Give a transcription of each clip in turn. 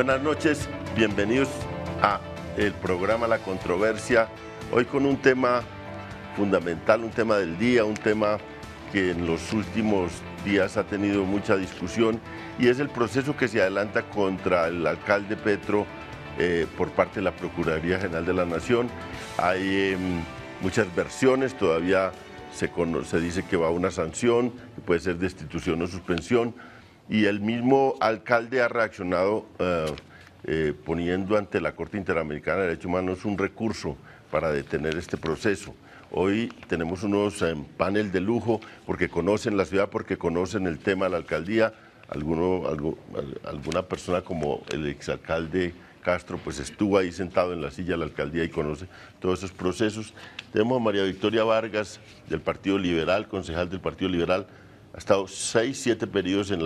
Buenas noches, bienvenidos a el programa La Controversia, hoy con un tema fundamental, un tema del día, un tema que en los últimos días ha tenido mucha discusión y es el proceso que se adelanta contra el alcalde Petro por parte de la Procuraduría General de la Nación. Hay muchas versiones, todavía se dice que va a una sanción, que puede ser destitución o suspensión, y el mismo alcalde ha reaccionado poniendo ante la Corte Interamericana de Derechos Humanos un recurso para detener este proceso. Hoy tenemos unos panel de lujo porque conocen la ciudad, porque conocen el tema de la alcaldía. Alguna persona como el exalcalde Castro pues estuvo ahí sentado en la silla de la alcaldía y conoce todos esos procesos. Tenemos a María Victoria Vargas del Partido Liberal, concejal del Partido Liberal. Ha estado 6-7 periodos en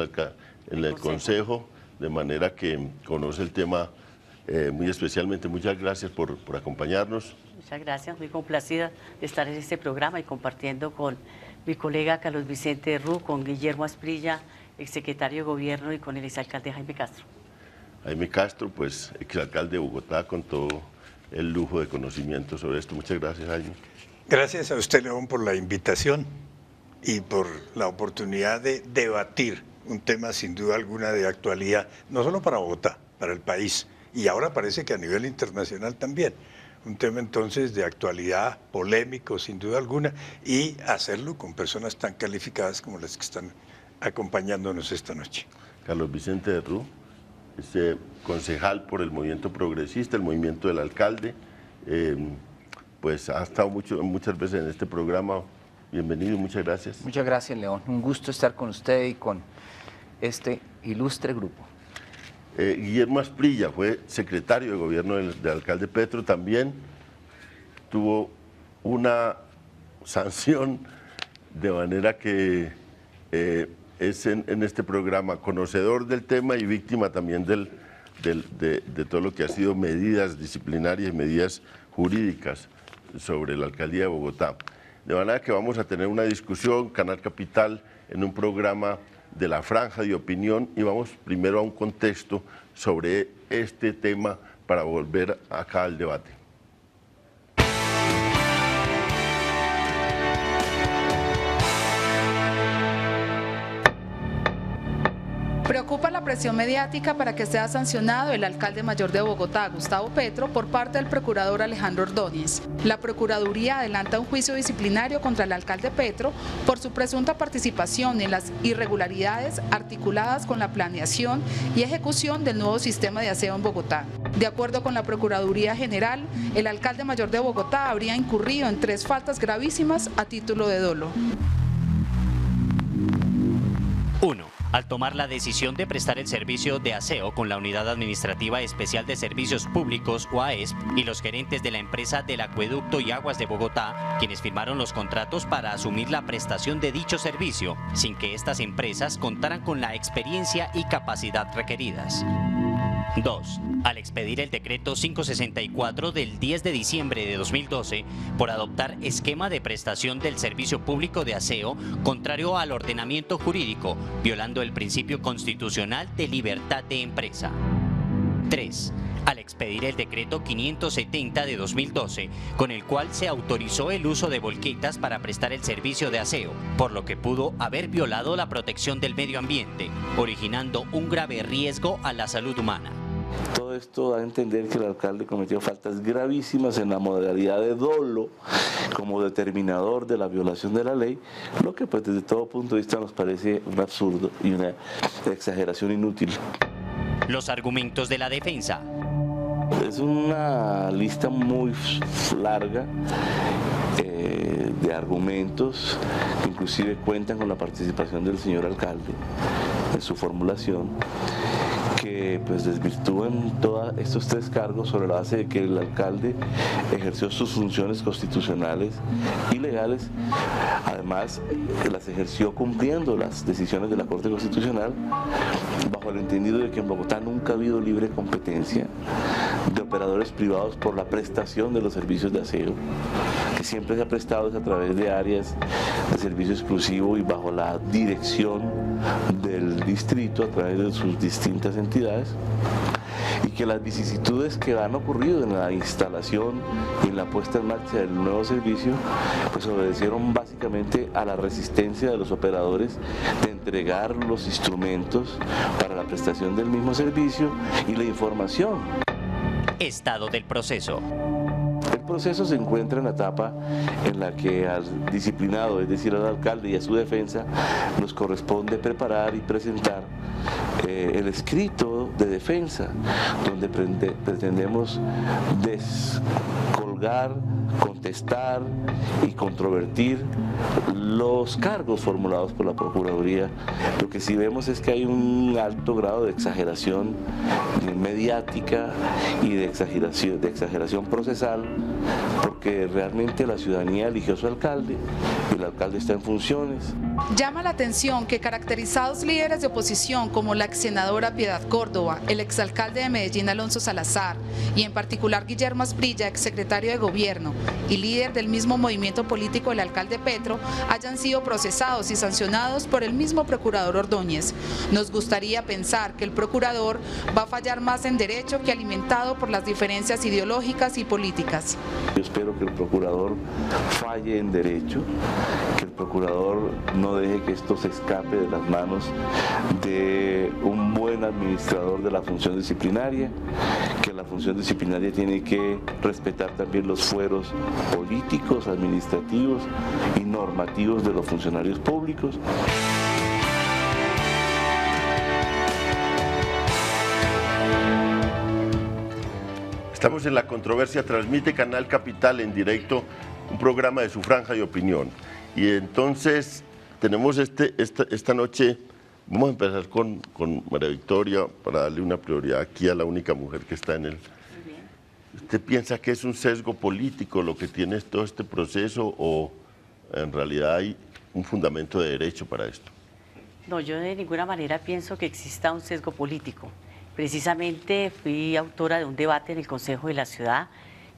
el Consejo, de manera que conoce el tema muy especialmente. Muchas gracias por acompañarnos. Muchas gracias, muy complacida de estar en este programa y compartiendo con mi colega Carlos Vicente Ru, con Guillermo Asprilla, exsecretario de Gobierno, y con el exalcalde Jaime Castro. Jaime Castro, pues exalcalde de Bogotá, con todo el lujo de conocimiento sobre esto. Muchas gracias, Jaime. Gracias a usted, León, por la invitación y por la oportunidad de debatir un tema sin duda alguna de actualidad, no solo para Bogotá, para el país, y ahora parece que a nivel internacional también. Un tema entonces de actualidad, polémico sin duda alguna, y hacerlo con personas tan calificadas como las que están acompañándonos esta noche. Carlos Vicente Ru, concejal por el movimiento progresista, el movimiento del alcalde, pues ha estado muchas veces en este programa. Bienvenido, muchas gracias. Muchas gracias, León. Un gusto estar con usted y con este ilustre grupo. Guillermo Asprilla fue secretario de Gobierno del alcalde Petro, también tuvo una sanción, de manera que es en este programa conocedor del tema y víctima también de todo lo que ha sido medidas disciplinarias y medidas jurídicas sobre la alcaldía de Bogotá. De manera que vamos a tener una discusión, Canal Capital, en un programa de la franja de opinión, y vamos primero a un contexto sobre este tema para volver acá al debate. Preocupa la presión mediática para que sea sancionado el alcalde mayor de Bogotá, Gustavo Petro, por parte del procurador Alejandro Ordóñez. La Procuraduría adelanta un juicio disciplinario contra el alcalde Petro por su presunta participación en las irregularidades articuladas con la planeación y ejecución del nuevo sistema de aseo en Bogotá. De acuerdo con la Procuraduría General, el alcalde mayor de Bogotá habría incurrido en 3 faltas gravísimas a título de dolo. 1. Al tomar la decisión de prestar el servicio de aseo con la Unidad Administrativa Especial de Servicios Públicos, UAESP, y los gerentes de la empresa del Acueducto y Aguas de Bogotá, quienes firmaron los contratos para asumir la prestación de dicho servicio, sin que estas empresas contaran con la experiencia y capacidad requeridas. 2. Al expedir el decreto 564 del 10 de diciembre de 2012 por adoptar esquema de prestación del servicio público de aseo contrario al ordenamiento jurídico, violando el principio constitucional de libertad de empresa. 3. Al expedir el decreto 570 de 2012, con el cual se autorizó el uso de volquetas para prestar el servicio de aseo, por lo que pudo haber violado la protección del medio ambiente, originando un grave riesgo a la salud humana. Todo esto da a entender que el alcalde cometió faltas gravísimas en la modalidad de dolo como determinador de la violación de la ley, lo que pues desde todo punto de vista nos parece un absurdo y una exageración inútil. Los argumentos de la defensa. Es una lista muy larga de argumentos que inclusive cuentan con la participación del señor alcalde en su formulación, que pues desvirtúan todos estos 3 cargos sobre la base de que el alcalde ejerció sus funciones constitucionales y legales, además las ejerció cumpliendo las decisiones de la Corte Constitucional, bajo el entendido de que en Bogotá nunca ha habido libre competencia de operadores privados por la prestación de los servicios de aseo, que siempre se ha prestado a través de áreas de servicio exclusivo y bajo la dirección del distrito a través de sus distintas entidades, y que las vicisitudes que han ocurrido en la instalación y en la puesta en marcha del nuevo servicio pues obedecieron básicamente a la resistencia de los operadores de entregar los instrumentos para la prestación del mismo servicio y la información. Estado del proceso. El proceso se encuentra en la etapa en la que al disciplinado, es decir, al alcalde y a su defensa, nos corresponde preparar y presentar el escrito de defensa, donde pretendemos descolgar, contestar y controvertir los cargos formulados por la Procuraduría. Lo que sí vemos es que hay un alto grado de exageración mediática y de exageración procesal, porque realmente la ciudadanía eligió a su alcalde y el alcalde está en funciones. Llama la atención que caracterizados líderes de oposición como la ex senadora Piedad Córdoba, el exalcalde de Medellín Alonso Salazar y en particular Guillermo Asprilla, exsecretario de Gobierno y líder del mismo movimiento político del alcalde Petro, hayan sido procesados y sancionados por el mismo procurador Ordóñez. Nos gustaría pensar que el procurador va a fallar más en derecho que alimentado por las diferencias ideológicas y políticas. Yo espero que el procurador falle en derecho, que el procurador no deje que esto se escape de las manos de un buen administrador de la función disciplinaria, que la función disciplinaria tiene que respetar también los fueros políticos, administrativos y normativos de los funcionarios públicos. Estamos en La Controversia, transmite Canal Capital en directo, un programa de su franja de opinión. Y entonces tenemos esta noche, vamos a empezar con María Victoria para darle una prioridad aquí a la única mujer que está en el... ¿Usted piensa que es un sesgo político lo que tiene todo este proceso o en realidad hay un fundamento de derecho para esto? No, yo de ninguna manera pienso que exista un sesgo político. Precisamente fui autora de un debate en el Consejo de la Ciudad,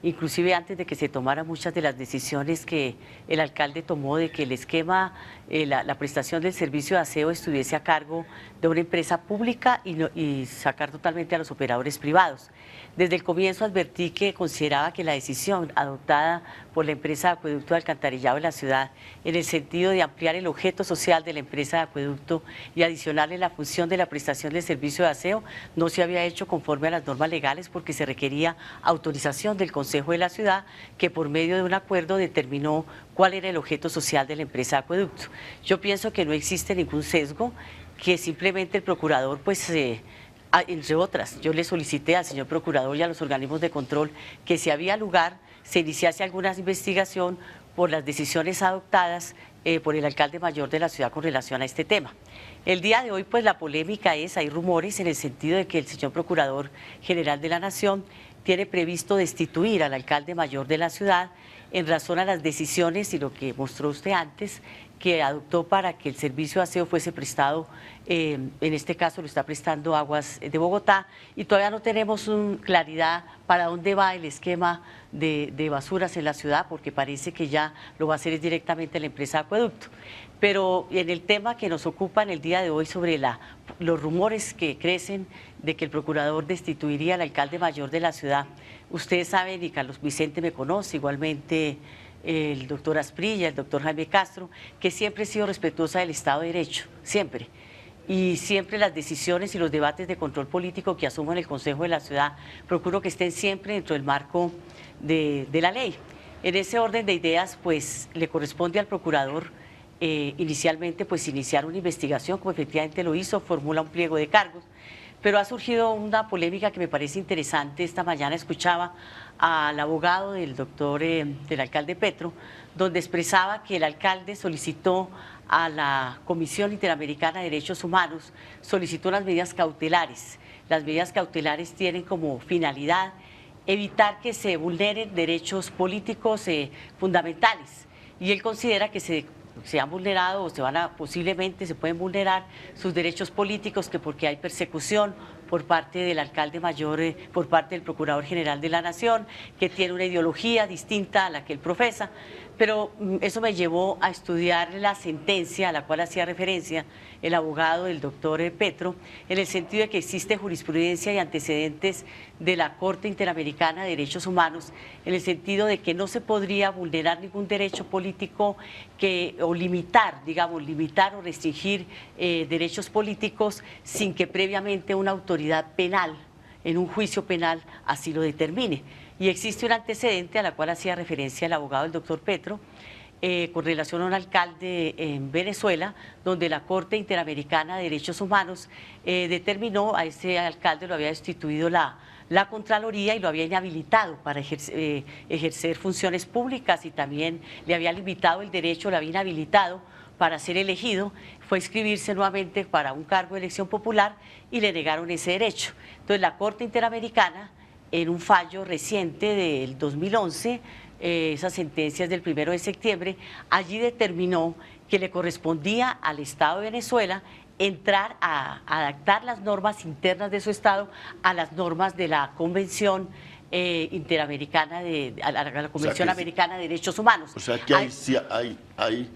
inclusive antes de que se tomaran muchas de las decisiones que el alcalde tomó de que el esquema, la prestación del servicio de aseo estuviese a cargo de una empresa pública y sacar totalmente a los operadores privados. Desde el comienzo advertí que consideraba que la decisión adoptada por la empresa de acueducto de alcantarillado de la ciudad, en el sentido de ampliar el objeto social de la empresa de acueducto y adicionarle la función de la prestación del servicio de aseo, no se había hecho conforme a las normas legales porque se requería autorización del Consejo de la Ciudad, que por medio de un acuerdo determinó cuál era el objeto social de la empresa de acueducto. Yo pienso que no existe ningún sesgo, que simplemente el procurador, pues, entre otras, yo le solicité al señor procurador y a los organismos de control que si había lugar se iniciase alguna investigación por las decisiones adoptadas por el alcalde mayor de la ciudad con relación a este tema. El día de hoy, pues la polémica es, hay rumores en el sentido de que el señor Procurador General de la Nación tiene previsto destituir al alcalde mayor de la ciudad en razón a las decisiones y lo que mostró usted antes, que adoptó para que el servicio de aseo fuese prestado, en este caso lo está prestando Aguas de Bogotá, y todavía no tenemos claridad para dónde va el esquema de basuras en la ciudad, porque parece que ya lo va a hacer directamente la empresa de acueducto. Pero en el tema que nos ocupa en el día de hoy sobre los rumores que crecen de que el procurador destituiría al alcalde mayor de la ciudad, ustedes saben, y Carlos Vicente me conoce, igualmente el doctor Asprilla, el doctor Jaime Castro, que siempre he sido respetuosa del Estado de Derecho, siempre. Y siempre las decisiones y los debates de control político que asumo en el Consejo de la Ciudad, procuro que estén siempre dentro del marco de la ley. En ese orden de ideas, pues le corresponde al procurador inicialmente pues iniciar una investigación, como efectivamente lo hizo, formula un pliego de cargos, pero ha surgido una polémica que me parece interesante. Esta mañana escuchaba al abogado del del alcalde Petro, donde expresaba que el alcalde solicitó a la Comisión Interamericana de Derechos Humanos, solicitó unas medidas cautelares. Las medidas cautelares tienen como finalidad evitar que se vulneren derechos políticos fundamentales, y él considera que se han vulnerado o posiblemente se pueden vulnerar sus derechos políticos, que porque hay persecución por parte del alcalde mayor, por parte del Procurador General de la Nación, que tiene una ideología distinta a la que él profesa. pero eso me llevó a estudiar la sentencia a la cual hacía referencia el abogado del doctor Petro, en el sentido de que existe jurisprudencia y antecedentes de la Corte Interamericana de Derechos Humanos, en el sentido de que no se podría vulnerar ningún derecho político o limitar, digamos, limitar o restringir derechos políticos sin que previamente una autoridad penal, en un juicio penal, así lo determine. Y existe un antecedente a la cual hacía referencia el abogado del doctor Petro, con relación a un alcalde en Venezuela, donde la Corte Interamericana de Derechos Humanos determinó a ese alcalde, lo había destituido la Contraloría y lo había inhabilitado para ejercer funciones públicas, y también le había limitado el derecho, lo había inhabilitado para ser elegido, fue a inscribirse nuevamente para un cargo de elección popular y le negaron ese derecho. Entonces la Corte Interamericana, en un fallo reciente del 2011, esas sentencias del 1 de septiembre, allí determinó que le correspondía al Estado de Venezuela entrar a adaptar las normas internas de su Estado a las normas de la Convención Interamericana a la Convención Americana de Derechos Humanos. O sea que hay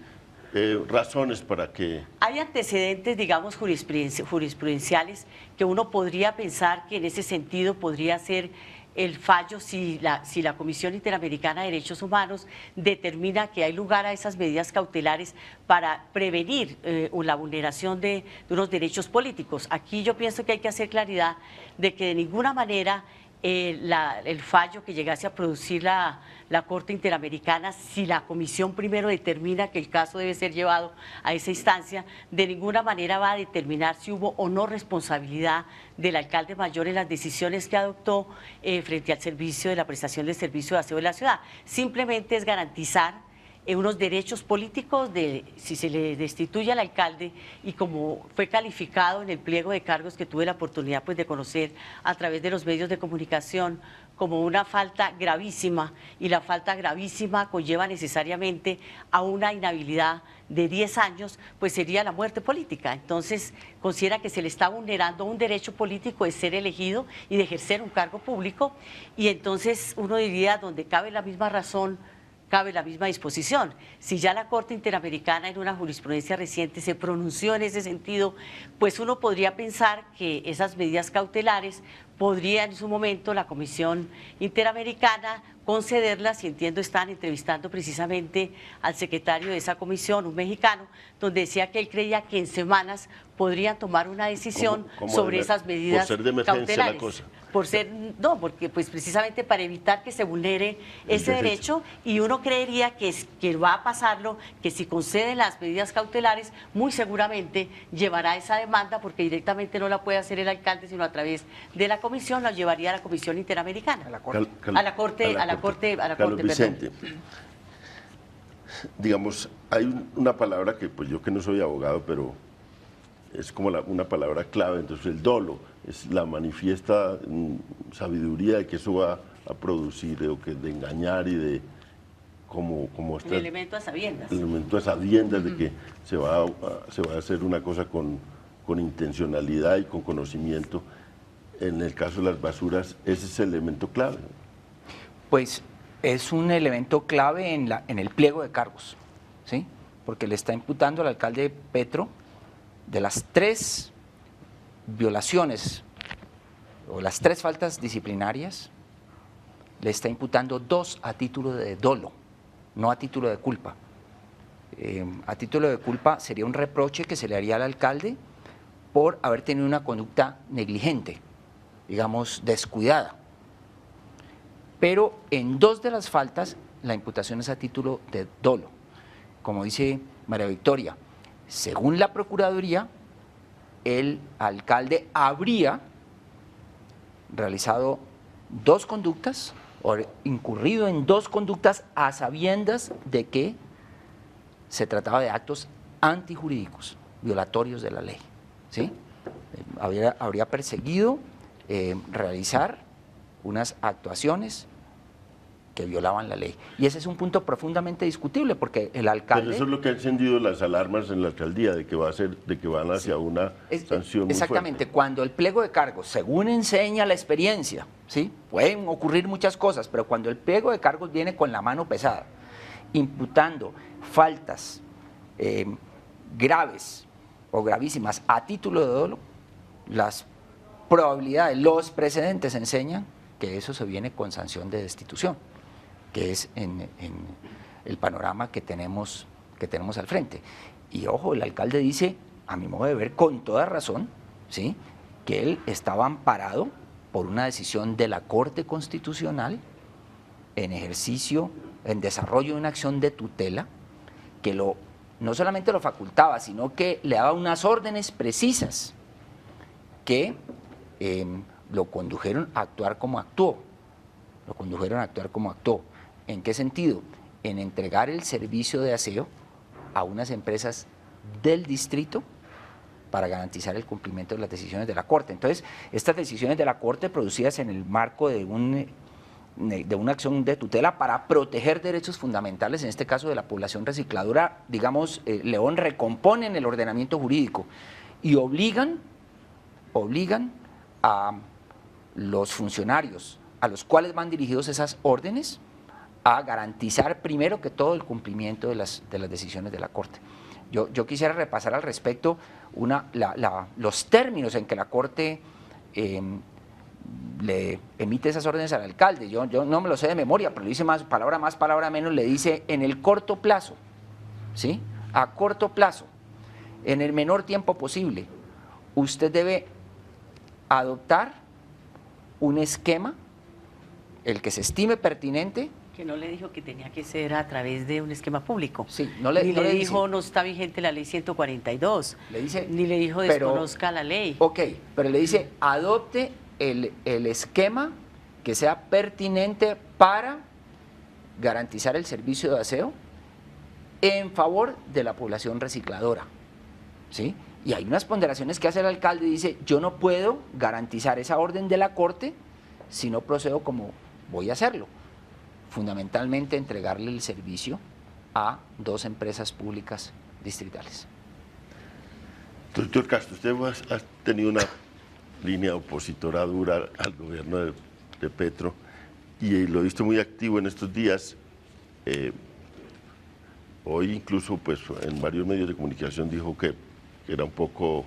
razones para que... Hay antecedentes, digamos, jurisprudenciales que uno podría pensar que en ese sentido podría ser el fallo si la Comisión Interamericana de Derechos Humanos determina que hay lugar a esas medidas cautelares para prevenir la vulneración de unos derechos políticos. Aquí yo pienso que hay que hacer claridad de que de ninguna manera el fallo que llegase a producir la Corte Interamericana, si la Comisión primero determina que el caso debe ser llevado a esa instancia, de ninguna manera va a determinar si hubo o no responsabilidad del alcalde mayor en las decisiones que adoptó frente al servicio de la prestación del servicio de aseo de la ciudad. Simplemente es garantizar unos derechos políticos si se le destituye al alcalde, y como fue calificado en el pliego de cargos que tuve la oportunidad pues de conocer a través de los medios de comunicación como una falta gravísima, y la falta gravísima conlleva necesariamente a una inhabilidad de 10 años, pues sería la muerte política. Entonces considera que se le está vulnerando un derecho político de ser elegido y de ejercer un cargo público, y entonces uno diría, donde cabe la misma razón, cabe la misma disposición. Si ya la Corte Interamericana en una jurisprudencia reciente se pronunció en ese sentido, pues uno podría pensar que esas medidas cautelares podría en su momento la Comisión Interamericana concederlas, y entiendo están entrevistando precisamente al secretario de esa comisión, un mexicano, donde decía que él creía que en semanas podrían tomar una decisión sobre esas medidas por ser de emergencia cautelares. la cosa. No, porque pues precisamente para evitar que se vulnere ese derecho, y uno creería que va a pasarlo, que si concede las medidas cautelares, muy seguramente llevará esa demanda, porque directamente no la puede hacer el alcalde, sino a través de la comisión, la llevaría a la Comisión Interamericana. A la Corte. Carlos Vicente, digamos, hay una palabra que pues yo que no soy abogado, pero es como una palabra clave, entonces el dolo es la manifiesta sabiduría de que eso va a producir, de engañar y de como el elemento a sabiendas. El elemento a sabiendas de que se va a hacer una cosa con intencionalidad y con conocimiento. En el caso de las basuras, ese es el elemento clave. Pues es un elemento clave en el pliego de cargos, ¿sí? Porque le está imputando al alcalde Petro, de las 3 violaciones o las 3 faltas disciplinarias, le está imputando 2 a título de dolo, no a título de culpa. A título de culpa sería un reproche que se le haría al alcalde por haber tenido una conducta negligente, digamos descuidada. Pero en 2 de las faltas la imputación es a título de dolo. Como dice María Victoria, según la Procuraduría, el alcalde habría realizado 2 conductas, o incurrido en 2 conductas a sabiendas de que se trataba de actos antijurídicos, violatorios de la ley, ¿sí? Habría perseguido realizar unas actuaciones que violaban la ley. Y ese es un punto profundamente discutible, porque el alcalde... Pero eso es lo que ha encendido las alarmas en la alcaldía, de que van hacia una sanción muy exactamente, fuerte. Cuando el pliego de cargos, según enseña la experiencia, ¿sí? Pueden ocurrir muchas cosas, pero cuando el pliego de cargos viene con la mano pesada imputando faltas graves o gravísimas a título de dolo, las probabilidades, los precedentes enseñan que eso se viene con sanción de destitución, que es en el panorama que tenemos al frente. Y ojo, el alcalde dice, a mi modo de ver, con toda razón, ¿sí?, que él estaba amparado por una decisión de la Corte Constitucional en ejercicio, en desarrollo de una acción de tutela, que no solamente lo facultaba, sino que le daba unas órdenes precisas que lo condujeron a actuar como actuó. ¿En qué sentido? En entregar el servicio de aseo a unas empresas del distrito para garantizar el cumplimiento de las decisiones de la Corte. Entonces, estas decisiones de la Corte producidas en el marco de una acción de tutela para proteger derechos fundamentales, en este caso de la población recicladora, digamos, León, recomponen el ordenamiento jurídico y obligan a los funcionarios a los cuales van dirigidos esas órdenes a garantizar primero que todo el cumplimiento de las decisiones de la Corte. Yo quisiera repasar al respecto los términos en que la Corte le emite esas órdenes al alcalde. Yo no me lo sé de memoria, pero le dice más, palabra menos, le dice en el corto plazo, ¿sí? A corto plazo, en el menor tiempo posible, usted debe adoptar un esquema, el que se estime pertinente. Que no le dijo que tenía que ser a través de un esquema público. Sí, ni le dijo no está vigente la ley 142. Le dice, ni le dijo desconozca la ley. Ok, pero le dice adopte el esquema que sea pertinente para garantizar el servicio de aseo en favor de la población recicladora, ¿sí? Y hay unas ponderaciones que hace el alcalde y dice, yo no puedo garantizar esa orden de la Corte si no procedo como voy a hacerlo. Fundamentalmente entregarle el servicio a 2 empresas públicas distritales. Doctor Castro, usted ha tenido una línea opositora dura al gobierno de Petro y lo he visto muy activo en estos días. Hoy incluso pues, en varios medios de comunicación dijo que era un poco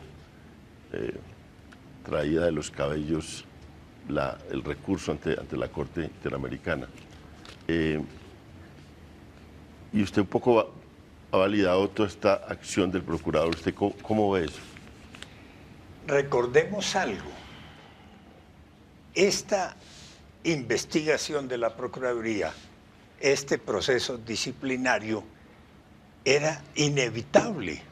traída de los cabellos el recurso ante la Corte Interamericana. Y usted un poco ha validado toda esta acción del procurador. ¿Usted cómo ve eso? Recordemos algo. Esta investigación de la Procuraduría, este proceso disciplinario, era inevitable.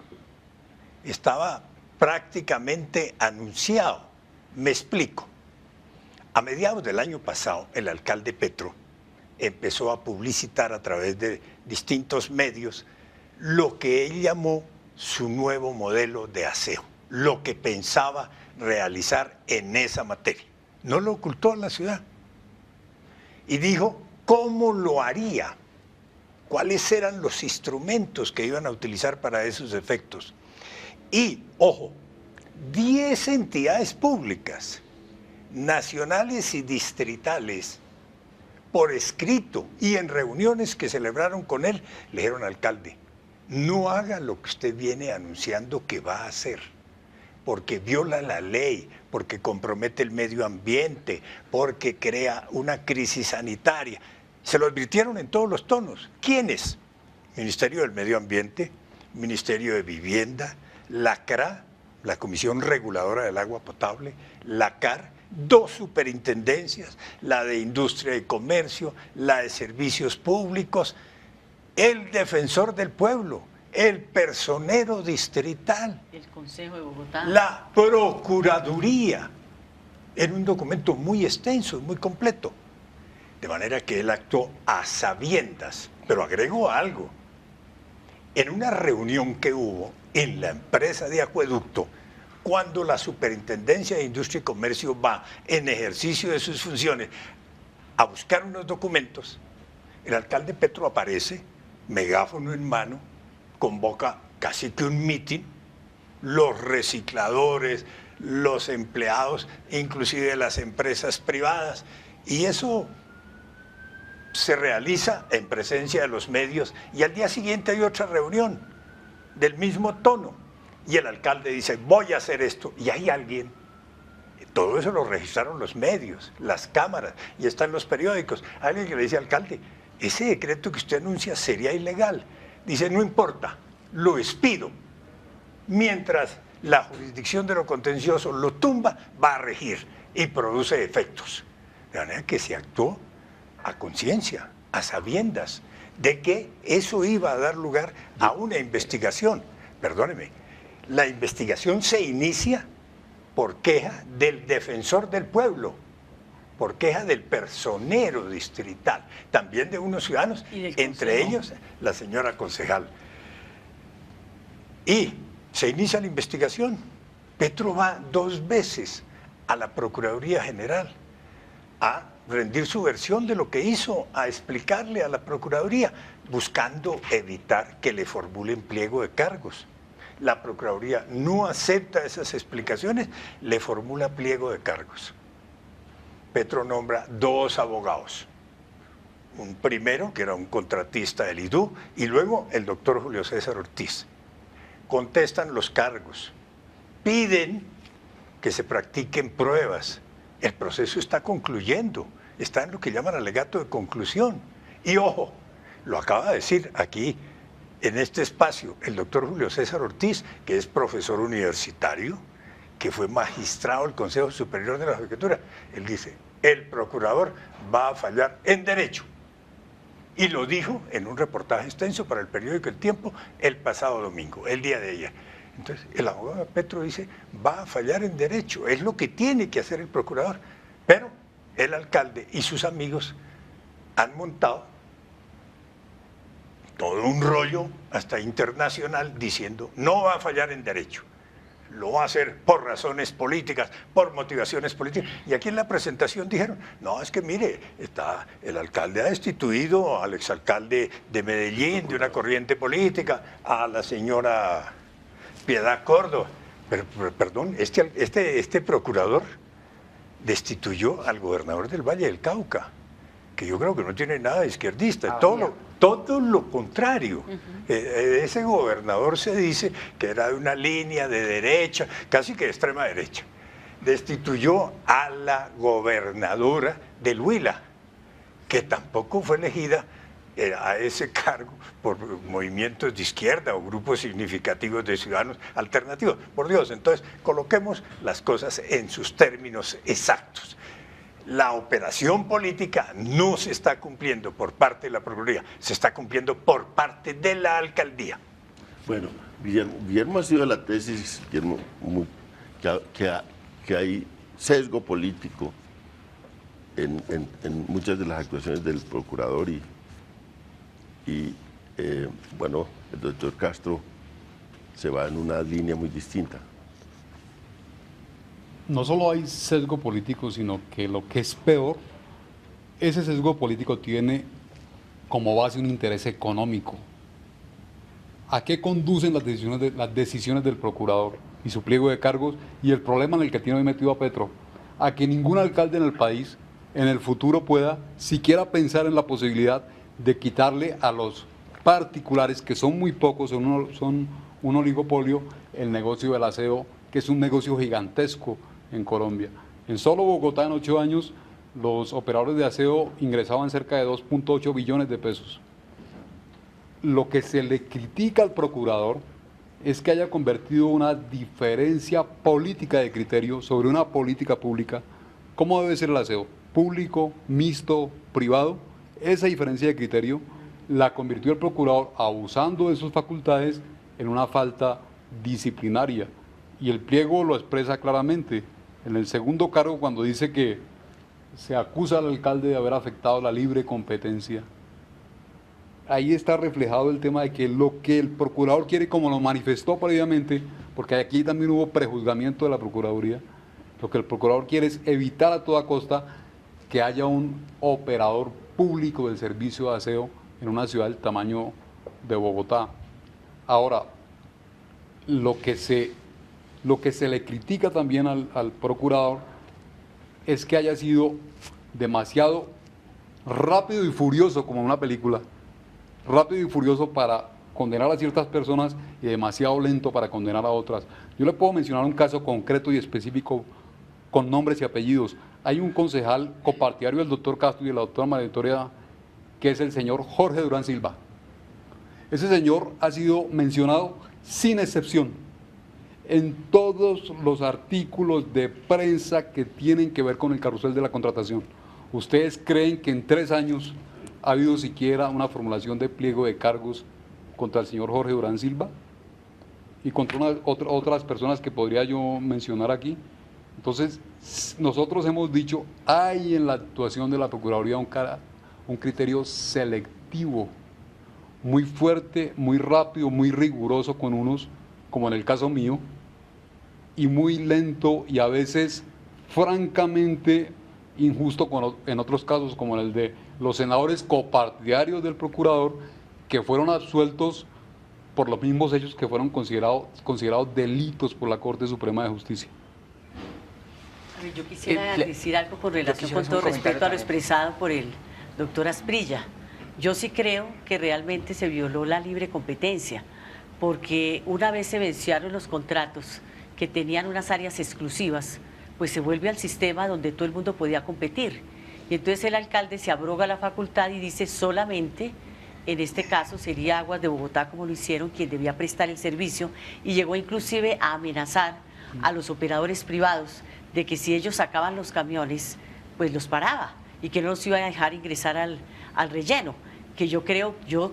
Estaba prácticamente anunciado. Me explico. A mediados del año pasado, el alcalde Petro empezó a publicitar a través de distintos medios lo que él llamó su nuevo modelo de aseo, lo que pensaba realizar en esa materia. No lo ocultó a la ciudad. Y dijo cómo lo haría, cuáles eran los instrumentos que iban a utilizar para esos efectos. Y, ojo, 10 entidades públicas, nacionales y distritales, por escrito y en reuniones que celebraron con él, le dijeron al alcalde, no haga lo que usted viene anunciando que va a hacer, porque viola la ley, porque compromete el medio ambiente, porque crea una crisis sanitaria. Se lo advirtieron en todos los tonos. ¿Quiénes? Ministerio del Medio Ambiente, Ministerio de Vivienda, la CRA, la Comisión Reguladora del Agua Potable, la CAR, 2 superintendencias, la de Industria y Comercio, la de Servicios Públicos, el Defensor del Pueblo, el Personero Distrital, el Consejo de Bogotá, la Procuraduría, en un documento muy extenso y muy completo. De manera que él actuó a sabiendas, pero agregó algo. En una reunión que hubo en la empresa de acueducto, cuando la Superintendencia de Industria y Comercio va en ejercicio de sus funciones a buscar unos documentos, el alcalde Petro aparece, megáfono en mano, convoca casi que un mitin, los recicladores, los empleados, inclusive las empresas privadas, y eso se realiza en presencia de los medios y al día siguiente hay otra reunión del mismo tono y el alcalde dice, voy a hacer esto, y hay alguien. Todo eso lo registraron los medios, las cámaras, y está en los periódicos. Alguien que le dice, alcalde, ese decreto que usted anuncia sería ilegal. Dice, no importa, lo expido. Mientras la jurisdicción de lo contencioso lo tumba, va a regir y produce efectos. De manera que se actuó a conciencia, a sabiendas, de que eso iba a dar lugar a una investigación. Perdóneme, la investigación se inicia por queja del defensor del pueblo, por queja del personero distrital, también de unos ciudadanos, entre ellos la señora concejal. Y se inicia la investigación. Petro va 2 veces a la Procuraduría General a rendir su versión de lo que hizo, a explicarle a la Procuraduría, buscando evitar que le formulen pliego de cargos. La Procuraduría no acepta esas explicaciones, le formula pliego de cargos. Petro nombra 2 abogados. Un primero, que era un contratista del IDU, y luego el doctor Julio César Ortiz. Contestan los cargos, piden que se practiquen pruebas. El proceso está concluyendo, está en lo que llaman alegato de conclusión. Y ojo, lo acaba de decir aquí, en este espacio, el doctor Julio César Ortiz, que es profesor universitario, que fue magistrado del Consejo Superior de la Judicatura. Él dice, el procurador va a fallar en derecho. Y lo dijo en un reportaje extenso para el periódico El Tiempo el pasado domingo, el día de ayer. Entonces, el abogado Petro dice, va a fallar en derecho, es lo que tiene que hacer el procurador. Pero el alcalde y sus amigos han montado todo un rollo hasta internacional diciendo, no va a fallar en derecho. Lo va a hacer por razones políticas, por motivaciones políticas. Y aquí en la presentación dijeron, no, es que mire, el alcalde ha destituido al exalcalde de Medellín de una corriente política, a la señora Piedad Córdoba. Pero perdón, este procurador destituyó al gobernador del Valle del Cauca, que yo creo que no tiene nada de izquierdista, todo lo contrario. Ese gobernador se dice que era de una línea de derecha, casi que de extrema derecha. Destituyó a la gobernadora del Huila, que tampoco fue elegida a ese cargo por movimientos de izquierda o grupos significativos de ciudadanos alternativos. Por Dios, entonces coloquemos las cosas en sus términos exactos. La operación política no se está cumpliendo por parte de la Procuraduría, se está cumpliendo por parte de la alcaldía. Bueno, Guillermo ha sido de la tesis, Guillermo, que hay sesgo político en muchas de las actuaciones del procurador y bueno, el doctor Castro se va en una línea muy distinta. No solo hay sesgo político, sino que lo que es peor, ese sesgo político tiene como base un interés económico. ¿A qué conducen las decisiones del procurador y su pliego de cargos y el problema en el que tiene hoy metido a Petro? A que ningún alcalde en el país en el futuro pueda siquiera pensar en la posibilidad de quitarle a los particulares, que son muy pocos, son un oligopolio, el negocio del aseo, que es un negocio gigantesco en Colombia. En solo Bogotá, en 8 años, los operadores de aseo ingresaban cerca de 2.8 billones de pesos. Lo que se le critica al procurador es que haya convertido una diferencia política de criterio sobre una política pública. ¿Cómo debe ser el aseo? ¿Público, mixto, privado? Esa diferencia de criterio la convirtió el procurador, abusando de sus facultades, en una falta disciplinaria. Y el pliego lo expresa claramente. En el segundo cargo, cuando dice que se acusa al alcalde de haber afectado la libre competencia, ahí está reflejado el tema de que lo que el procurador quiere, como lo manifestó previamente, porque aquí también hubo prejuzgamiento de la Procuraduría, lo que el procurador quiere es evitar a toda costa que haya un operador público del servicio de aseo en una ciudad del tamaño de Bogotá. Ahora, lo que se le critica también al procurador es que haya sido demasiado rápido y furioso, como en una película, rápido y furioso para condenar a ciertas personas y demasiado lento para condenar a otras. Yo le puedo mencionar un caso concreto y específico con nombres y apellidos. Hay un concejal copartidario del doctor Castro y de la doctora María Victoria, que es el señor Jorge Durán Silva. Ese señor ha sido mencionado sin excepción en todos los artículos de prensa que tienen que ver con el carrusel de la contratación. ¿Ustedes creen que en 3 años ha habido siquiera una formulación de pliego de cargos contra el señor Jorge Durán Silva y contra otras personas que podría yo mencionar aquí? Entonces, nosotros hemos dicho, hay en la actuación de la Procuraduría un criterio selectivo, muy fuerte, muy rápido, muy riguroso con unos, como en el caso mío, y muy lento y a veces francamente injusto en otros casos, como en el de los senadores copartidarios del procurador, que fueron absueltos por los mismos hechos que fueron considerados delitos por la Corte Suprema de Justicia. Yo quisiera decir algo con relación, con todo respeto a lo expresado por el doctor Asprilla. Yo sí creo que realmente se violó la libre competencia, porque una vez se vencieron los contratos que tenían unas áreas exclusivas, pues se vuelve al sistema donde todo el mundo podía competir. Y entonces el alcalde se abroga la facultad y dice solamente, en este caso sería Aguas de Bogotá, como lo hicieron, quien debía prestar el servicio, y llegó inclusive a amenazar a los operadores privados de que si ellos sacaban los camiones, pues los paraba y que no los iba a dejar ingresar al relleno. Que yo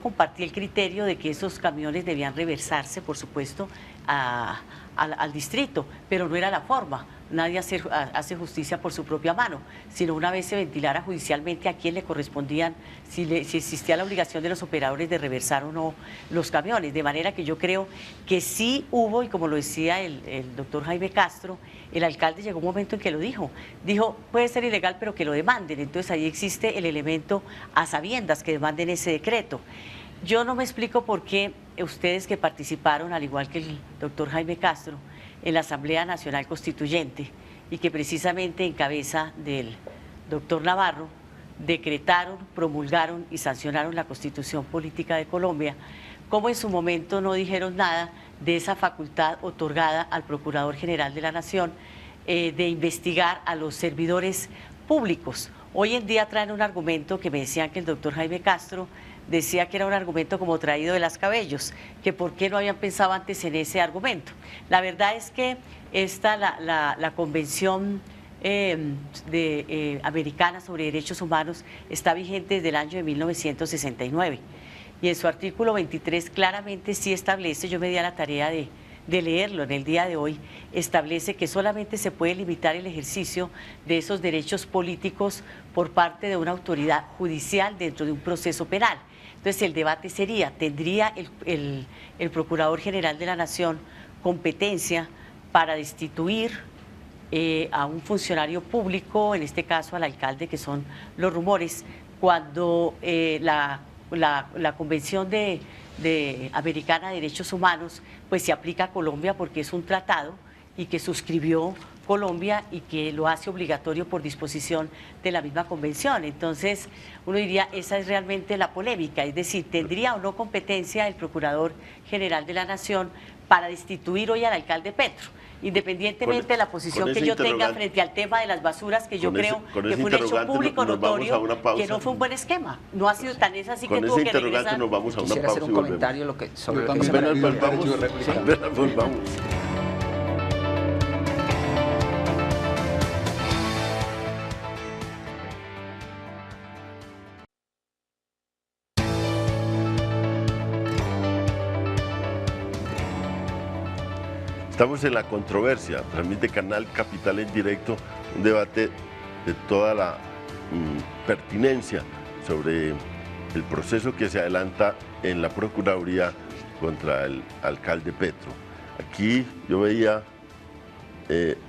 compartí el criterio de que esos camiones debían reversarse, por supuesto, al distrito, pero no era la forma. Nadie hace justicia por su propia mano, sino una vez se ventilara judicialmente a quién le correspondían, si existía la obligación de los operadores de reversar o no los camiones. De manera que yo creo que sí hubo, y como lo decía el doctor Jaime Castro, el alcalde llegó un momento en que lo dijo, puede ser ilegal pero que lo demanden. Entonces ahí existe el elemento a sabiendas que demanden ese decreto. Yo no me explico por qué ustedes que participaron, al igual que el doctor Jaime Castro, en la Asamblea Nacional Constituyente y que precisamente en cabeza del doctor Navarro decretaron, promulgaron y sancionaron la Constitución Política de Colombia, como en su momento no dijeron nada de esa facultad otorgada al Procurador General de la Nación de investigar a los servidores públicos. Hoy en día traen un argumento que me decían que el doctor Jaime Castro decía que era un argumento como traído de las cabellos, que por qué no habían pensado antes en ese argumento. La verdad es que la Convención Americana sobre Derechos Humanos está vigente desde el año de 1969 y en su artículo 23 claramente sí establece, yo me di a la tarea de leerlo en el día de hoy, establece que solamente se puede limitar el ejercicio de esos derechos políticos por parte de una autoridad judicial dentro de un proceso penal. Entonces el debate sería, ¿tendría el Procurador General de la Nación competencia para destituir a un funcionario público, en este caso al alcalde, que son los rumores, cuando la Convención Americana de Derechos Humanos pues se aplica a Colombia porque es un tratado y que suscribió Colombia y que lo hace obligatorio por disposición de la misma convención? Entonces uno diría, esa es realmente la polémica, es decir, ¿tendría o no competencia el Procurador General de la Nación para destituir hoy al alcalde Petro? Independientemente de la posición que yo tenga frente al tema de las basuras, que yo creo que fue un hecho público notorio, que no fue un buen esquema. No ha sido tan así que tuvo que regresar. Nos vamos a una Quisiera pausa hacer un comentario sobre volvamos. Estamos en La Controversia, transmite Canal Capital en directo, un debate de toda la pertinencia sobre el proceso que se adelanta en la Procuraduría contra el alcalde Petro. Aquí yo veía,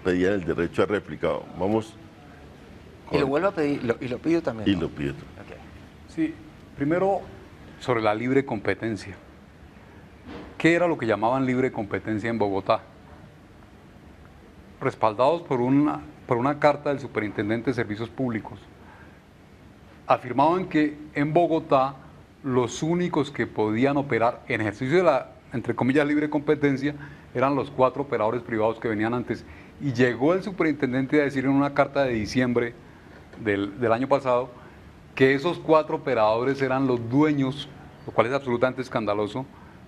pedían el derecho a réplica. Vamos. Y lo vuelvo a pedir, y lo pido también. Y lo pido. Okay. Sí, primero sobre la libre competencia. ¿Qué era lo que llamaban libre competencia en Bogotá? Respaldados por una carta del Superintendente de Servicios Públicos, afirmaban que en Bogotá los únicos que podían operar en ejercicio de la, entre comillas, libre competencia eran los 4 operadores privados que venían antes. Y llegó el superintendente a decir en una carta de diciembre del año pasado que esos 4 operadores eran los dueños, lo cual es absolutamente escandaloso,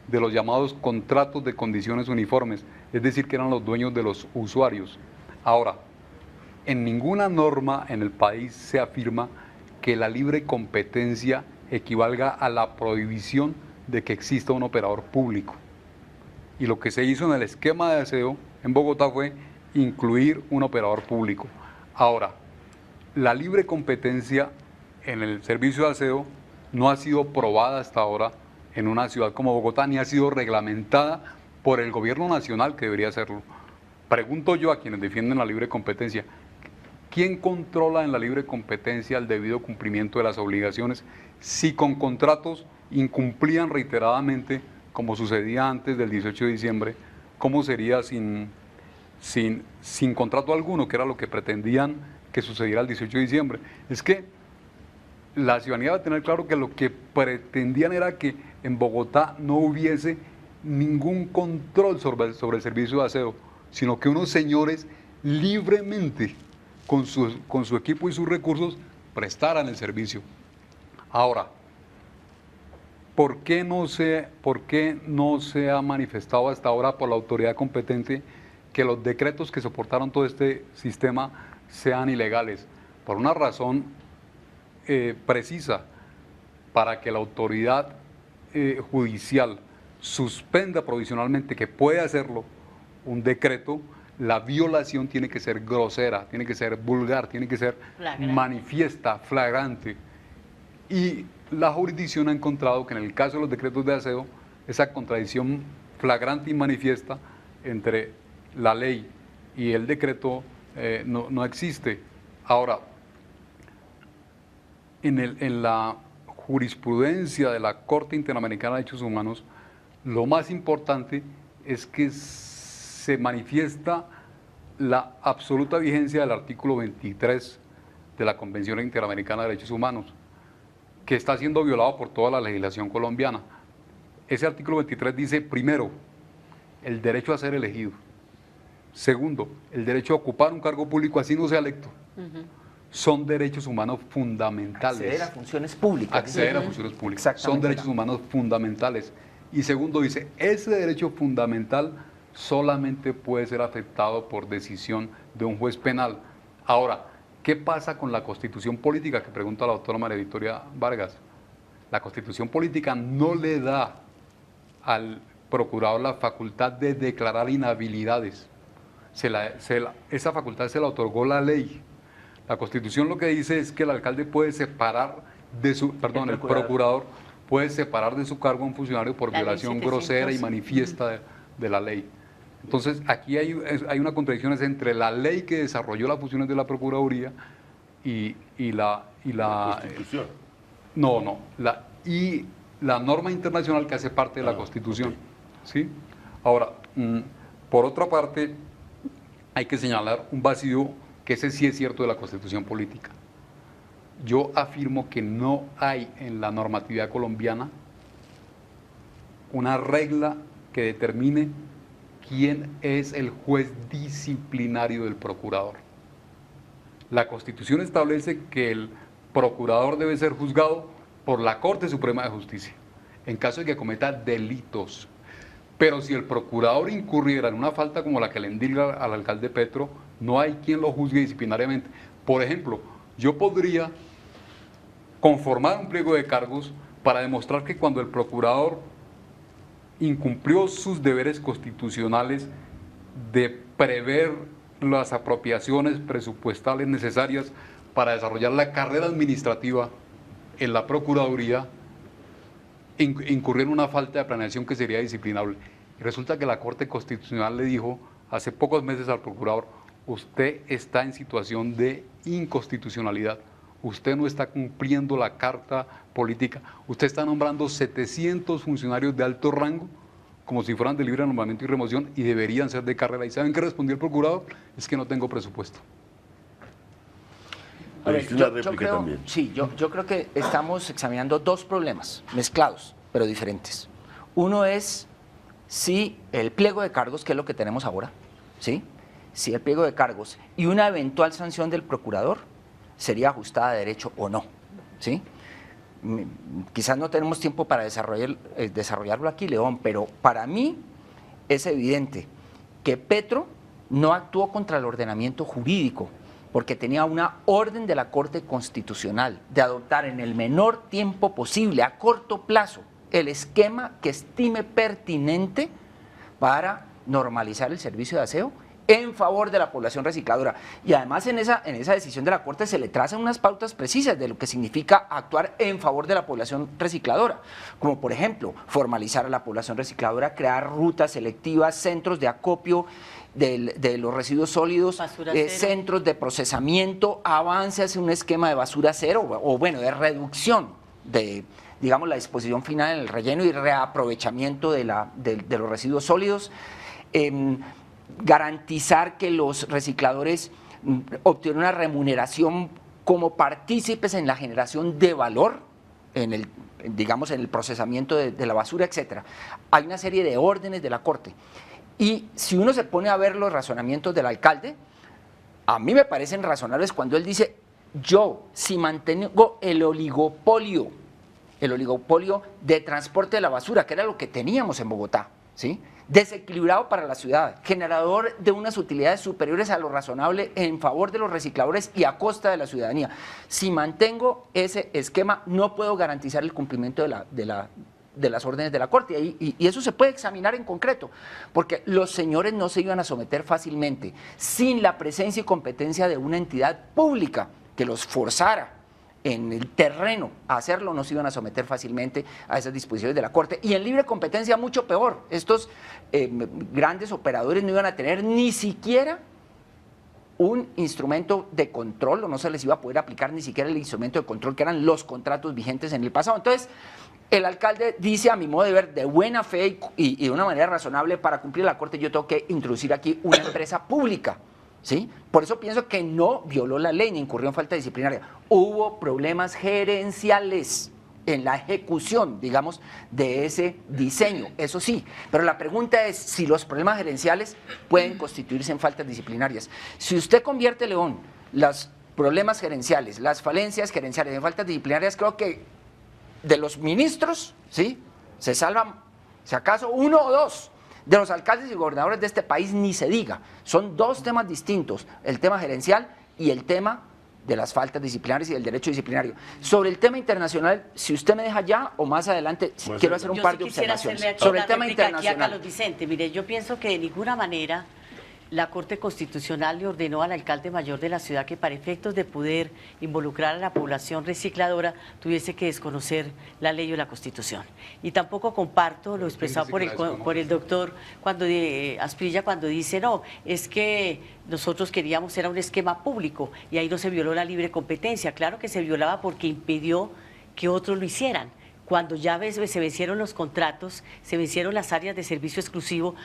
de los llamados contratos de condiciones uniformes, es decir, que eran los dueños de los usuarios. Ahora, en ninguna norma en el país se afirma que la libre competencia equivalga a la prohibición de que exista un operador público. Y lo que se hizo en el esquema de aseo en Bogotá fue incluir un operador público. Ahora, la libre competencia en el servicio de aseo no ha sido probada hasta ahora en una ciudad como Bogotá, ni ha sido reglamentada por el gobierno nacional, que debería hacerlo. Pregunto yo a quienes defienden la libre competencia, ¿quién controla en la libre competencia el debido cumplimiento de las obligaciones si con contratos incumplían reiteradamente, como sucedía antes del 18 de diciembre? ¿Cómo sería sin contrato alguno, que era lo que pretendían que sucediera el 18 de diciembre? Es que la ciudadanía va a tener claro que lo que pretendían era que en Bogotá no hubiese ningún control sobre el servicio de aseo, sino que unos señores libremente, con su equipo y sus recursos, prestaran el servicio. Ahora, ¿por qué no se ha manifestado hasta ahora por la autoridad competente que los decretos que soportaron todo este sistema sean ilegales? Por una razón precisa, para que la autoridad judicial suspenda provisionalmente, que puede hacerlo, un decreto, la violación tiene que ser grosera, tiene que ser vulgar, tiene que ser manifiesta, flagrante. Y la jurisdicción ha encontrado que en el caso de los decretos de aseo, esa contradicción flagrante y manifiesta entre la ley y el decreto no existe. Ahora, en la jurisprudencia de la Corte Interamericana de Derechos Humanos, lo más importante es que se manifiesta la absoluta vigencia del artículo 23 de la Convención Interamericana de Derechos Humanos, que está siendo violado por toda la legislación colombiana. Ese artículo 23 dice, primero, el derecho a ser elegido. Segundo, el derecho a ocupar un cargo público así no sea electo. Son derechos humanos fundamentales. Acceder a funciones públicas. Acceder a funciones públicas. Son derechos humanos fundamentales. Y segundo dice, ese derecho fundamental solamente puede ser afectado por decisión de un juez penal. Ahora, ¿qué pasa con la Constitución política? Que pregunta la doctora María Victoria Vargas. La Constitución política no le da al procurador la facultad de declarar inhabilidades. Esa facultad se la otorgó la ley. La Constitución lo que dice es que el alcalde puede separar de su, perdón, el procurador puede separar de su cargo a un funcionario por violación grosera y manifiesta de la ley. Entonces, aquí hay una contradicción entre la ley que desarrolló las funciones de la Procuraduría y la Constitución. Y la norma internacional que hace parte de la Constitución. ¿Sí? Ahora, por otra parte, hay que señalar un vacío que ese sí es cierto de la Constitución política. Yo afirmo que no hay en la normatividad colombiana una regla que determine quién es el juez disciplinario del procurador. La Constitución establece que el procurador debe ser juzgado por la Corte Suprema de Justicia en caso de que cometa delitos. Pero si el procurador incurriera en una falta como la que le endilga al alcalde Petro, no hay quien lo juzgue disciplinariamente. Por ejemplo, yo podría conformar un pliego de cargos para demostrar que cuando el procurador incumplió sus deberes constitucionales de prever las apropiaciones presupuestales necesarias para desarrollar la carrera administrativa en la Procuraduría, incurrió en una falta de planeación que sería disciplinable. Y resulta que la Corte Constitucional le dijo hace pocos meses al procurador: usted está en situación de inconstitucionalidad, usted no está cumpliendo la carta política, usted está nombrando 700 funcionarios de alto rango como si fueran de libre nombramiento y remoción y deberían ser de carrera. ¿Y saben qué respondió el procurador? Es que no tengo presupuesto. A ver, Pediste una réplica creo, también. Sí, yo creo que estamos examinando dos problemas mezclados, pero diferentes. Uno es si el pliego de cargos, que es lo que tenemos ahora, ¿sí? Si el pliego de cargos y una eventual sanción del procurador sería ajustada de derecho o no, ¿sí? Quizás no tenemos tiempo para desarrollarlo aquí, León, pero para mí es evidente que Petro no actuó contra el ordenamiento jurídico, porque tenía una orden de la Corte Constitucional de adoptar en el menor tiempo posible, a corto plazo, el esquema que estime pertinente para normalizar el servicio de aseo en favor de la población recicladora. Y además en esa decisión de la Corte se le trazan unas pautas precisas de lo que significa actuar en favor de la población recicladora, como por ejemplo formalizar a la población recicladora, crear rutas selectivas, centros de acopio de los residuos sólidos, centros de procesamiento, avance hacia un esquema de basura cero o bueno, de reducción de, digamos, la disposición final en el relleno y reaprovechamiento de los residuos sólidos. Garantizar que los recicladores obtienen una remuneración como partícipes en la generación de valor, en el procesamiento de la basura, etcétera. Hay una serie de órdenes de la Corte. Y si uno se pone a ver los razonamientos del alcalde, a mí me parecen razonables cuando él dice, si mantengo el oligopolio de transporte de la basura, que era lo que teníamos en Bogotá, ¿sí?, desequilibrado para la ciudad, generador de unas utilidades superiores a lo razonable en favor de los recicladores y a costa de la ciudadanía. Si mantengo ese esquema, no puedo garantizar el cumplimiento de las órdenes de la Corte. Y eso se puede examinar en concreto, porque los señores no se iban a someter fácilmente sin la presencia y competencia de una entidad pública que los forzara en el terreno a hacerlo, no se iban a someter fácilmente a esas disposiciones de la Corte. Y en libre competencia mucho peor. Estos grandes operadores no iban a tener ni siquiera un instrumento de control, o no se les iba a poder aplicar ni siquiera el instrumento de control que eran los contratos vigentes en el pasado. Entonces, el alcalde dice, a mi modo de ver, de buena fe y de una manera razonable, para cumplir la Corte yo tengo que introducir aquí una empresa pública, ¿sí? Por eso pienso que no violó la ley ni incurrió en falta disciplinaria. Hubo problemas gerenciales en la ejecución, digamos, de ese diseño, eso sí. Pero la pregunta es si los problemas gerenciales pueden constituirse en faltas disciplinarias. Si usted convierte, León, los problemas gerenciales, las falencias gerenciales en faltas disciplinarias, creo que de los ministros, ¿sí?, se salvan, si acaso, uno o dos. De los alcaldes y gobernadores de este país ni se diga. Son dos temas distintos, el tema gerencial y el tema de las faltas disciplinarias y del derecho disciplinario. Sobre el tema internacional, si usted me deja ya o más adelante, quiero hacer un par de observaciones. Sobre el tema internacional. Aquí a Carlos Vicente, mire, yo pienso que de ninguna manera la Corte Constitucional le ordenó al alcalde mayor de la ciudad que para efectos de poder involucrar a la población recicladora tuviese que desconocer la ley o la Constitución. Y tampoco comparto lo expresado por el doctor Asprilla cuando dice, no, es que nosotros queríamos era un esquema público y ahí no se violó la libre competencia. Claro que se violaba porque impidió que otros lo hicieran. Cuando ya se vencieron los contratos, se vencieron las áreas de servicio exclusivo,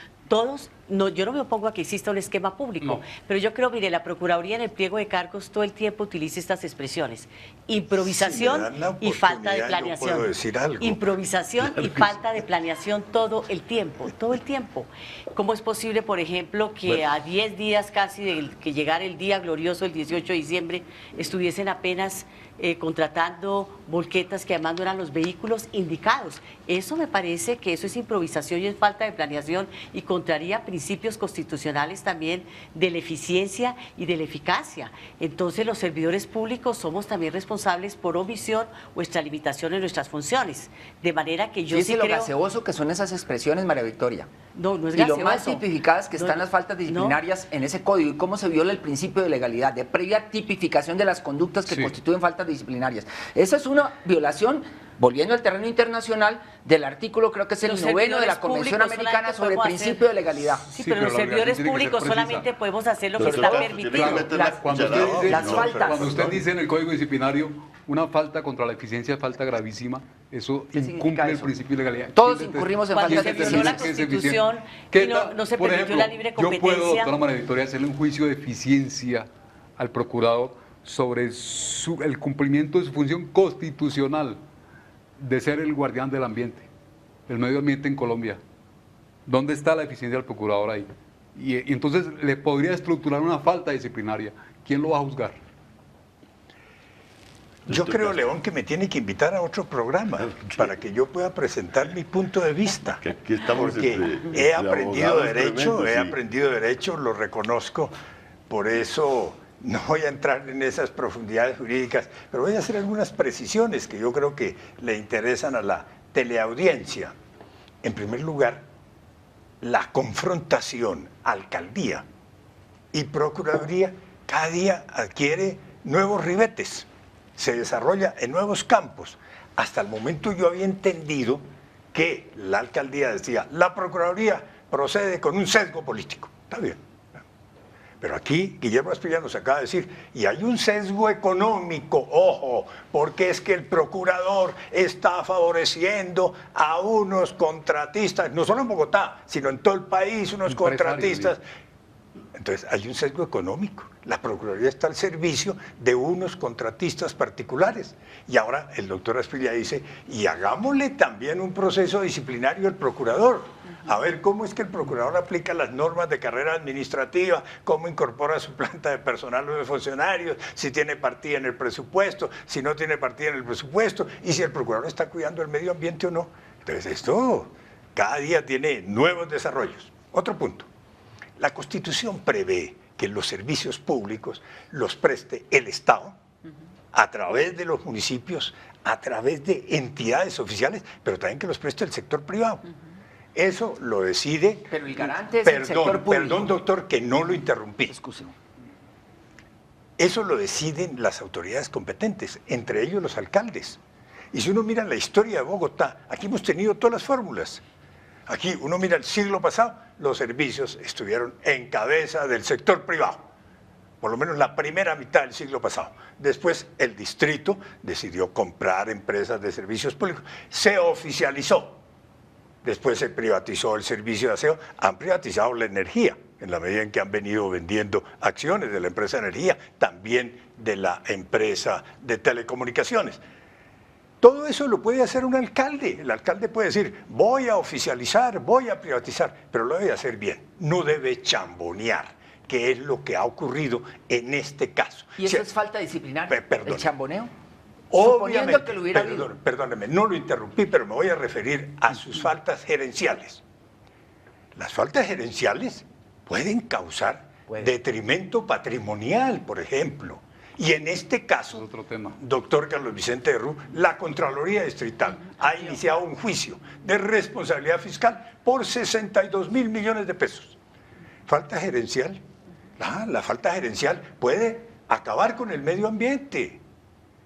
yo no me opongo a que exista un esquema público, pero yo creo, mire, la Procuraduría en el pliego de cargos todo el tiempo utiliza estas expresiones: improvisación y falta de planeación. Puedo decir algo. Improvisación y falta de planeación todo el tiempo, todo el tiempo. ¿Cómo es posible, por ejemplo, que a 10 días casi de que llegara el día glorioso, el 18 de diciembre, estuviesen apenas contratando volquetas que además no eran los vehículos indicados? Eso me parece que eso es improvisación y es falta de planeación y contraría principios constitucionales también de la eficiencia y de la eficacia. Entonces los servidores públicos somos también responsables por omisión o extralimitación en nuestras funciones. De manera que yo sí lo creo... gaseoso que son esas expresiones, María Victoria. No es gaseoso. Y lo gaseoso. más tipificadas que están las faltas disciplinarias en ese código y cómo se viola el principio de legalidad, de previa tipificación de las conductas que constituyen faltas disciplinarias. Esa es una violación, volviendo al terreno internacional, del artículo, creo que es el 9º de la Convención Americana sobre el principio de legalidad. Sí, pero los servidores públicos solamente podemos hacer lo que está permitido. Cuando usted dice en el Código Disciplinario una falta contra la eficiencia es falta gravísima, eso incumple el principio de legalidad. Todos incurrimos en falta de eficiencia. Cuando se violó la Constitución y no se permitió la libre competencia. Yo puedo, doctora María Victoria, hacerle un juicio de eficiencia al procurador sobre el cumplimiento de su función constitucional de ser el guardián del ambiente, el medio ambiente en Colombia. ¿Dónde está la eficiencia del procurador ahí? Y entonces le podría estructurar una falta disciplinaria. ¿Quién lo va a juzgar? Yo creo, León, que me tiene que invitar a otro programa para que yo pueda presentar mi punto de vista. Que aquí estamos porque he aprendido derecho, lo reconozco, por eso no voy a entrar en esas profundidades jurídicas, pero voy a hacer algunas precisiones que yo creo que le interesan a la teleaudiencia. En primer lugar, la confrontación alcaldía y procuraduría cada día adquiere nuevos ribetes, se desarrolla en nuevos campos. Hasta el momento yo había entendido que la alcaldía decía, la procuraduría procede con un sesgo político. Está bien. Pero aquí Guillermo Asprilla nos acaba de decir, y hay un sesgo económico, ojo, porque es que el procurador está favoreciendo a unos contratistas, no solo en Bogotá, sino en todo el país, unos contratistas. Entonces hay un sesgo económico. La Procuraduría está al servicio de unos contratistas particulares. Y ahora el doctor Asprilla dice, y hagámosle también un proceso disciplinario al procurador. A ver cómo es que el procurador aplica las normas de carrera administrativa, cómo incorpora su planta de personal o de funcionarios, si tiene partida en el presupuesto, si no tiene partida en el presupuesto, y si el procurador está cuidando el medio ambiente o no. Entonces esto cada día tiene nuevos desarrollos. Otro punto. La Constitución prevé que los servicios públicos los preste el Estado a través de los municipios, a través de entidades oficiales, pero también que los preste el sector privado. Eso lo decide... Pero el garante es el sector público. Perdón, doctor, que no lo interrumpí. Excúseme. Eso lo deciden las autoridades competentes, entre ellos los alcaldes. Y si uno mira la historia de Bogotá, aquí hemos tenido todas las fórmulas. Aquí uno mira el siglo pasado, los servicios estuvieron en cabeza del sector privado, por lo menos la primera mitad del siglo pasado. Después el distrito decidió comprar empresas de servicios públicos, se oficializó. Después se privatizó el servicio de aseo, han privatizado la energía, en la medida en que han venido vendiendo acciones de la empresa de energía, también de la empresa de telecomunicaciones. Todo eso lo puede hacer un alcalde. El alcalde puede decir, voy a oficializar, voy a privatizar, pero lo debe hacer bien, no debe chambonear, que es lo que ha ocurrido en este caso. ¿Y eso es falta disciplinaria? ¿El chamboneo? Obviamente, que lo hubiera habido. Perdóneme, no lo interrumpí, pero me voy a referir a sus faltas gerenciales. Las faltas gerenciales pueden causar detrimento patrimonial, por ejemplo. Y en este caso, doctor Carlos Vicente Derrú, la Contraloría Distrital ha iniciado un juicio de responsabilidad fiscal por 62.000 millones de pesos. Falta gerencial. La falta gerencial puede acabar con el medio ambiente.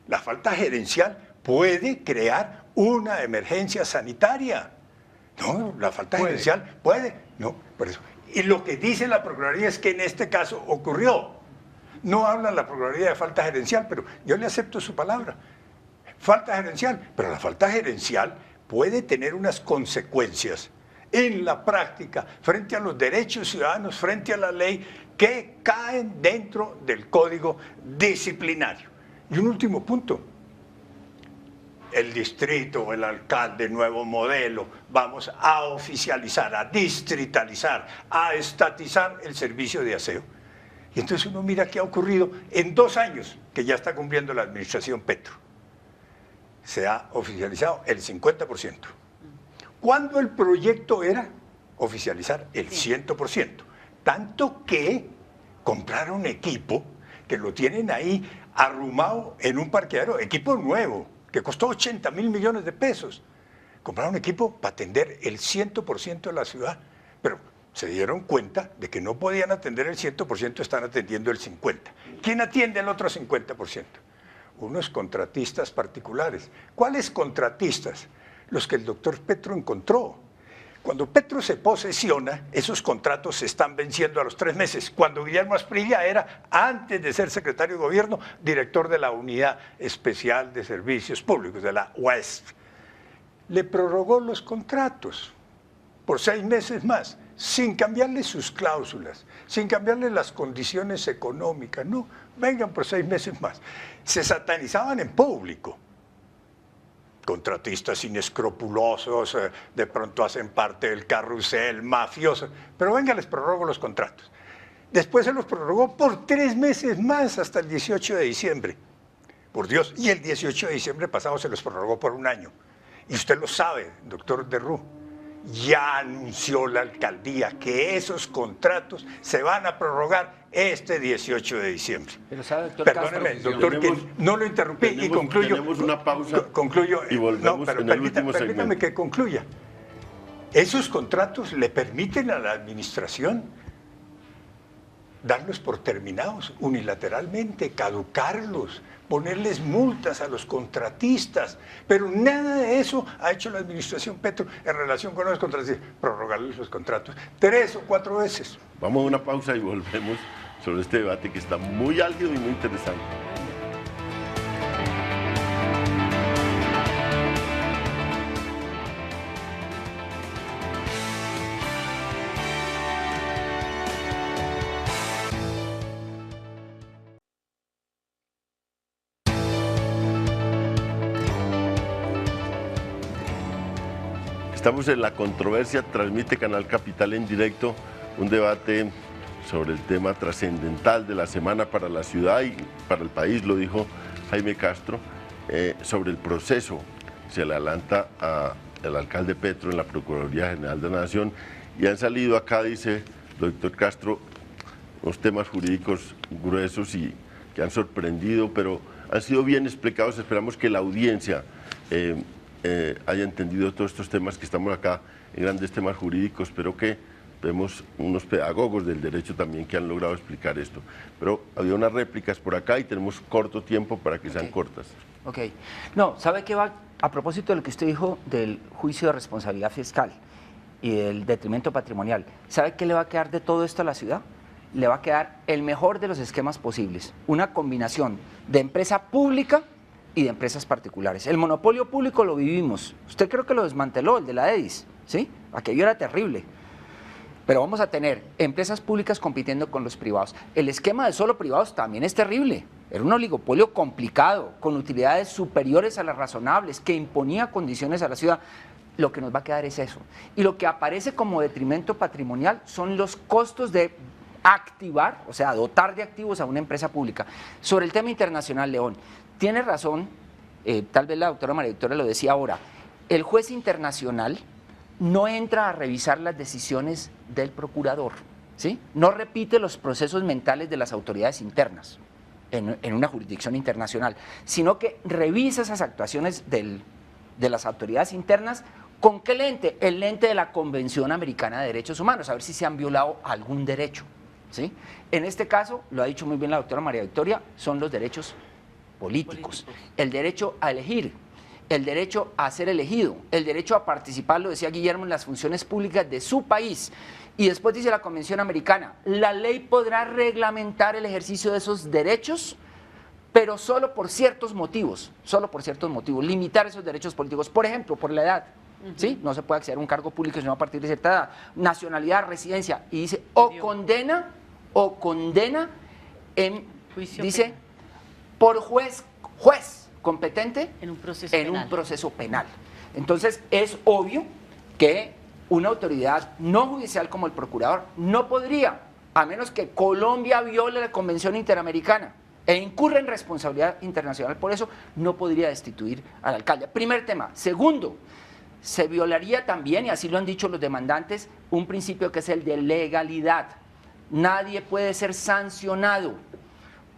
La falta gerencial puede crear una emergencia sanitaria. No, la falta gerencial puede. No, por eso. Y lo que dice la Procuraduría es que en este caso ocurrió. No habla la Procuraduría de falta gerencial, pero yo le acepto su palabra. Falta gerencial, pero la falta gerencial puede tener unas consecuencias en la práctica, frente a los derechos ciudadanos, frente a la ley, que caen dentro del Código Disciplinario. Y un último punto. El distrito, el alcalde, nuevo modelo, vamos a oficializar, a distritalizar, a estatizar el servicio de aseo. Y entonces uno mira qué ha ocurrido en 2 años que ya está cumpliendo la administración Petro. Se ha oficializado el 50%. ¿Cuándo el proyecto era oficializar el 100%? Tanto que compraron equipo que lo tienen ahí arrumado en un parqueadero, equipo nuevo, que costó 80.000 millones de pesos. Compraron equipo para atender el 100% de la ciudad, pero se dieron cuenta de que no podían atender el 100%, están atendiendo el 50%. ¿Quién atiende el otro 50%? Unos contratistas particulares. ¿Cuáles contratistas? Los que el doctor Petro encontró. Cuando Petro se posesiona, esos contratos se están venciendo a los 3 meses. Cuando Guillermo Asprilla era, antes de ser secretario de gobierno, director de la Unidad Especial de Servicios Públicos, de la UESP. Le prorrogó los contratos por 6 meses más. sin cambiarle sus cláusulas, sin cambiarle las condiciones económicas, no, vengan por 6 meses más. Se satanizaban en público. Contratistas inescrupulosos, de pronto hacen parte del carrusel, mafiosos, pero venga, les prorrogo los contratos. Después se los prorrogó por 3 meses más, hasta el 18 de diciembre. Por Dios, y el 18 de diciembre pasado se los prorrogó por 1 año. Y usted lo sabe, doctor Derrú, ya anunció la alcaldía que esos contratos se van a prorrogar este 18 de diciembre. Pero sabe, doctor Perdóneme, Castro, doctor, que no lo interrumpí y concluyo. Tenemos una pausa concluyo, y volvemos pero en el último permítame segmento. que concluya. Esos contratos le permiten a la administración darlos por terminados unilateralmente, caducarlos, ponerles multas a los contratistas, pero nada de eso ha hecho la administración Petro en relación con los contratistas, prorrogarles los contratos 3 o 4 veces. Vamos a una pausa y volvemos sobre este debate que está muy álgido y muy interesante. Estamos en La Controversia, transmite Canal Capital en directo, un debate sobre el tema trascendental de la semana para la ciudad y para el país, lo dijo Jaime Castro, sobre el proceso. Se le adelanta al alcalde Petro en la Procuraduría General de la Nación y han salido acá, dice doctor Castro, unos temas jurídicos gruesos y que han sorprendido, pero han sido bien explicados. Esperamos que la audiencia haya entendido todos estos temas, que estamos acá en grandes temas jurídicos, pero que vemos unos pedagogos del derecho también que han logrado explicar esto. Pero había unas réplicas por acá y tenemos corto tiempo para que sean cortas. Ok. No, ¿sabe qué va? A propósito de lo que usted dijo del juicio de responsabilidad fiscal y del detrimento patrimonial, ¿sabe qué le va a quedar de todo esto a la ciudad? Le va a quedar el mejor de los esquemas posibles, una combinación de empresa pública y de empresas particulares. El monopolio público lo vivimos. Usted creo que lo desmanteló, el de la EDIS, ¿sí? Aquello era terrible. Pero vamos a tener empresas públicas compitiendo con los privados. El esquema de solo privados también es terrible. Era un oligopolio complicado, con utilidades superiores a las razonables, que imponía condiciones a la ciudad. Lo que nos va a quedar es eso. Y lo que aparece como detrimento patrimonial son los costos de activar, o sea, dotar de activos a una empresa pública. Sobre el tema internacional, León, tiene razón, tal vez la doctora María Victoria lo decía ahora, el juez internacional no entra a revisar las decisiones del procurador, ¿sí? No repite los procesos mentales de las autoridades internas en una jurisdicción internacional, sino que revisa esas actuaciones de las autoridades internas. ¿Con qué lente? El lente de la Convención Americana de Derechos Humanos, a ver si se han violado algún derecho, ¿sí? En este caso, lo ha dicho muy bien la doctora María Victoria, son los derechos políticos, el derecho a elegir, el derecho a ser elegido, el derecho a participar, lo decía Guillermo, en las funciones públicas de su país. Y después dice la Convención Americana, la ley podrá reglamentar el ejercicio de esos derechos, pero solo por ciertos motivos, limitar esos derechos políticos, por ejemplo, por la edad. ¿Sí? No se puede acceder a un cargo público sino a partir de cierta edad, nacionalidad, residencia, y dice, o condena en, dice, por juez competente en un proceso penal. Entonces, es obvio que una autoridad no judicial como el procurador no podría, a menos que Colombia viole la Convención Interamericana e incurra en responsabilidad internacional, por eso no podría destituir al alcalde. Primer tema. Segundo, se violaría también, y así lo han dicho los demandantes, un principio que es el de legalidad. Nadie puede ser sancionado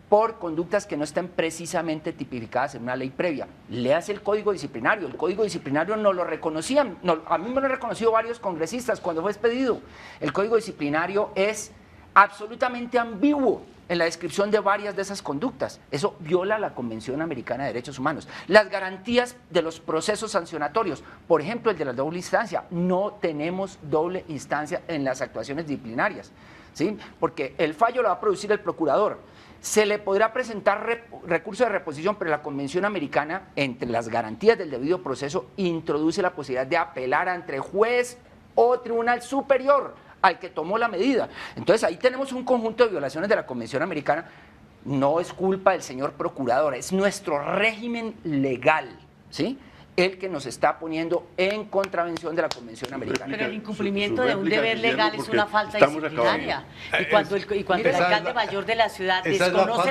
por conductas que no estén precisamente tipificadas en una ley previa. Léase el Código Disciplinario. El Código Disciplinario no lo reconocían. A mí me lo han reconocido varios congresistas cuando fue expedido. El Código Disciplinario es absolutamente ambiguo en la descripción de varias de esas conductas. Eso viola la Convención Americana de Derechos Humanos. Las garantías de los procesos sancionatorios, por ejemplo, el de la doble instancia. No tenemos doble instancia en las actuaciones disciplinarias, ¿sí? Porque el fallo lo va a producir el procurador. Se le podrá presentar recurso de reposición, pero la Convención Americana, entre las garantías del debido proceso, introduce la posibilidad de apelar ante juez o tribunal superior al que tomó la medida. Entonces ahí tenemos un conjunto de violaciones de la Convención Americana. No es culpa del señor procurador, es nuestro régimen legal, ¿sí?, el que nos está poniendo en contravención de la Convención Americana. Pero el incumplimiento de un réplica, deber Guillermo, legal es porque una falta estamos disciplinaria. acabando. Y cuando el alcalde mayor de la ciudad desconoce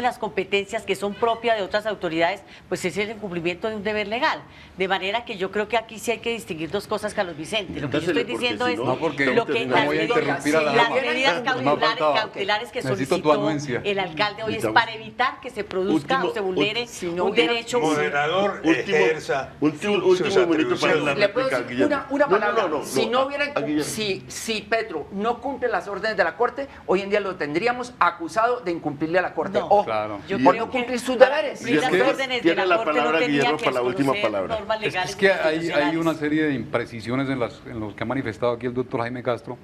las competencias que son propias de otras autoridades, pues es el incumplimiento de un deber legal. De manera que yo creo que aquí sí hay que distinguir dos cosas, Carlos Vicente. Lo que yo estoy diciendo es no, porque lo que no voy a interrumpir a la las dama. medidas cautelares que Necesito tu solicitó anuencia. el alcalde hoy es para evitar que se produzca o se vulnere un derecho. Moderador, ejerza último sus minuto para la atribuciones. Le puedo decir Guillermo. una palabra. No, si no hubieran, Guillermo. si Petro no cumple las órdenes de la Corte, hoy en día lo tendríamos acusado de incumplirle a la Corte. No, Ojo, claro. Yo por creo no que cumplir sus para deberes. cumplir las Tiene órdenes de la la Corte palabra, no tenía Guillermo, que para la última desconocer palabra. normas legales Es que hay constitucionales. una serie de imprecisiones en los que ha manifestado aquí el doctor Jaime Castro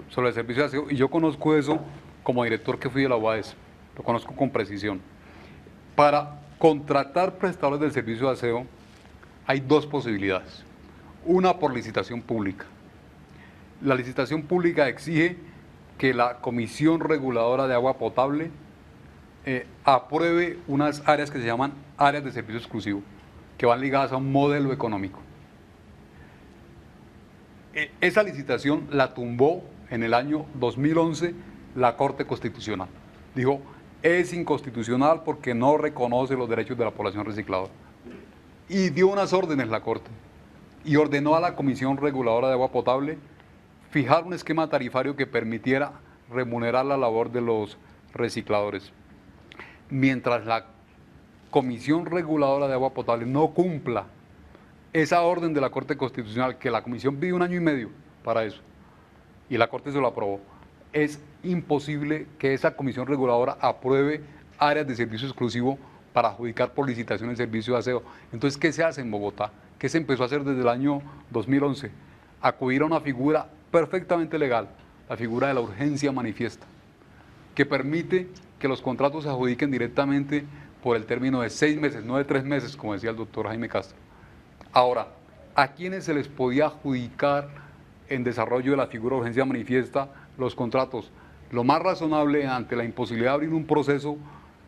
sobre el servicio de aseo, y yo conozco eso como director que fui de la UAS, lo conozco con precisión. Para contratar prestadores del servicio de aseo hay dos posibilidades. Una por licitación pública. La licitación pública exige que la Comisión Reguladora de Agua Potable apruebe unas áreas que se llaman áreas de servicio exclusivo, que van ligadas a un modelo económico. Esa licitación la tumbó en el año 2011 la Corte Constitucional. Dijo, es inconstitucional porque no reconoce los derechos de la población recicladora. Y dio unas órdenes la Corte y ordenó a la Comisión Reguladora de Agua Potable fijar un esquema tarifario que permitiera remunerar la labor de los recicladores. Mientras la Comisión Reguladora de Agua Potable no cumpla esa orden de la Corte Constitucional, que la Comisión pidió 1 año y medio para eso, y la Corte se lo aprobó, es imposible que esa Comisión Reguladora apruebe áreas de servicio exclusivo para adjudicar por licitación el servicio de aseo. Entonces, ¿qué se hace en Bogotá? ¿Qué se empezó a hacer desde el año 2011? Acudir a una figura perfectamente legal, la figura de la urgencia manifiesta, que permite que los contratos se adjudiquen directamente por el término de 6 meses, no de 3 meses, como decía el doctor Jaime Castro. Ahora, ¿a quiénes se les podía adjudicar en desarrollo de la figura de urgencia manifiesta los contratos? Lo más razonable ante la imposibilidad de abrir un proceso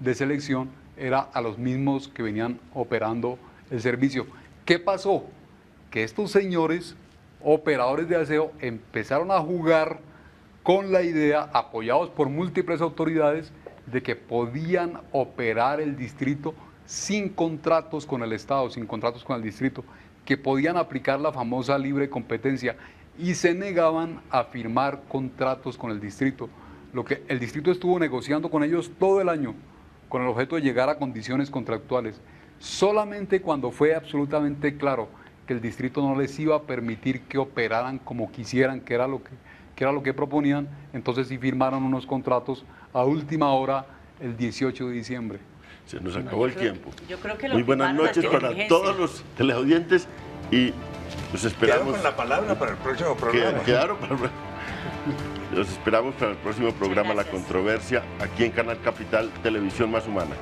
de selección era a los mismos que venían operando el servicio. ¿Qué pasó? Que estos señores operadores de aseo empezaron a jugar con la idea, apoyados por múltiples autoridades, de que podían operar el distrito sin contratos con el Estado, sin contratos con el distrito, que podían aplicar la famosa libre competencia y se negaban a firmar contratos con el distrito. Lo que el distrito estuvo negociando con ellos todo el año, con el objeto de llegar a condiciones contractuales. Solamente cuando fue absolutamente claro que el distrito no les iba a permitir que operaran como quisieran, que era lo que proponían, entonces sí firmaron unos contratos a última hora el 18 de diciembre. Se nos acabó el tiempo. Yo creo que lo Muy buenas firmaron noches ante para diligencia. todos los teleaudientes y los esperamos. Quedo con la palabra para el próximo programa. Los esperamos para el próximo programa La Controversia, aquí en Canal Capital, Televisión Más Humana.